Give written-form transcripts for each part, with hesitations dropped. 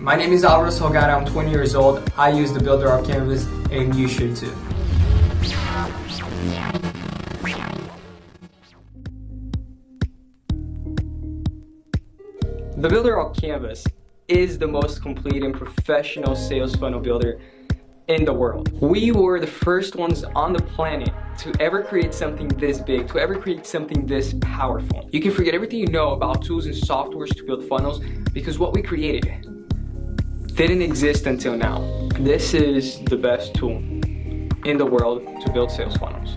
My name is Alvaro Salgado, I'm 20 years old. I use the Builderall Canvas and you should too. The Builderall Canvas is the most complete and professional sales funnel builder in the world. We were the first ones on the planet to ever create something this big, to ever create something this powerful. You can forget everything you know about tools and softwares to build funnels because what we created didn't exist until now. This is the best tool in the world to build sales funnels.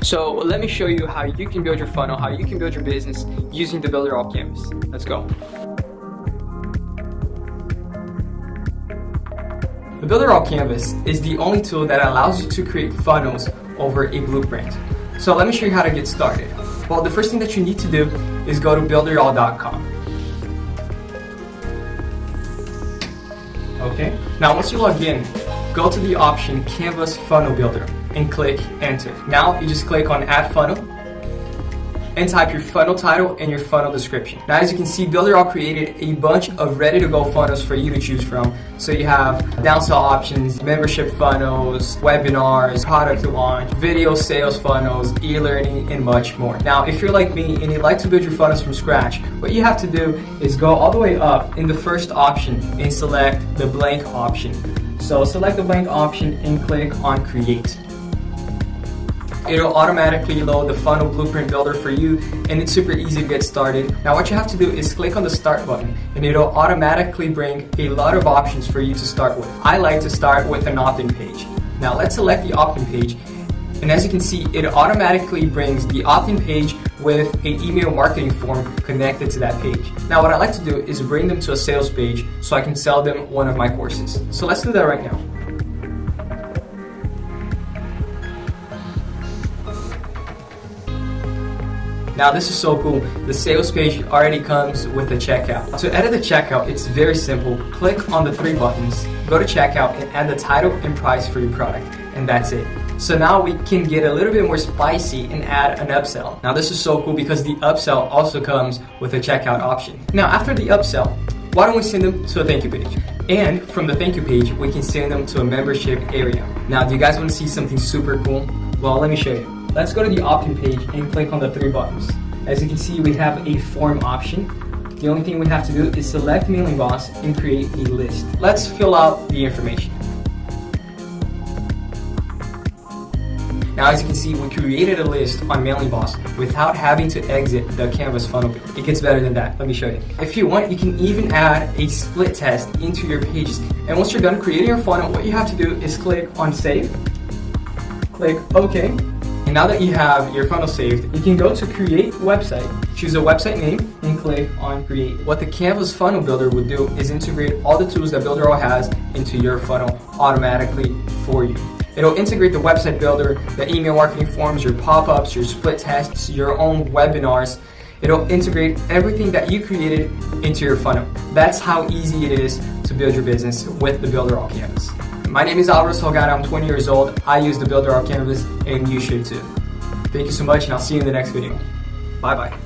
So let me show you how you can build your funnel, how you can build your business using the Builderall Canvas. Let's go. The Builderall Canvas is the only tool that allows you to create funnels over a blueprint. So let me show you how to get started. Well, the first thing that you need to do is go to builderall.com. Okay, now once you log in, go to the option Canvas Funnel Builder and click Enter. Now you just click on Add Funnel and type your funnel title and your funnel description. Now as you can see, Builderall created a bunch of ready to go funnels for you to choose from. So you have downsell options, membership funnels, webinars, product launch, video sales funnels, e-learning, and much more. Now if you're like me and you'd like to build your funnels from scratch, what you have to do is go all the way up in the first option and select the blank option. So select the blank option and click on Create. It'll automatically load the funnel blueprint builder for you, and it's super easy to get started. Now what you have to do is click on the start button and it'll automatically bring a lot of options for you to start with. I like to start with an opt-in page. Now let's select the opt-in page, and as you can see, it automatically brings the opt-in page with an email marketing form connected to that page. Now what I like to do is bring them to a sales page so I can sell them one of my courses. So let's do that right now. Now this is so cool. The sales page already comes with a checkout. To edit the checkout, it's very simple. Click on the three buttons, go to checkout and add the title and price for your product, and that's it. So now we can get a little bit more spicy and add an upsell. Now this is so cool because the upsell also comes with a checkout option. Now after the upsell, why don't we send them to a thank you page? And from the thank you page, we can send them to a membership area. Now do you guys want to see something super cool? Well, let me show you. Let's go to the opt-in page and click on the three buttons. As you can see, we have a form option. The only thing we have to do is select Mailing Boss and create a list. Let's fill out the information. Now as you can see, we created a list on Mailing Boss without having to exit the Canvas funnel builder. It gets better than that. Let me show you. If you want, you can even add a split test into your pages. And once you're done creating your funnel, what you have to do is click on Save, click OK. And now that you have your funnel saved, you can go to Create Website, choose a website name, and click on Create. What the Canvas Funnel Builder would do is integrate all the tools that Builderall has into your funnel automatically for you. It'll integrate the website builder, the email marketing forms, your pop-ups, your split tests, your own webinars. It'll integrate everything that you created into your funnel. That's how easy it is to build your business with the Builderall Canvas. My name is Alvaro Salgado, I'm 20 years old. I use the Builderall Canvas and you should too. Thank you so much and I'll see you in the next video. Bye bye.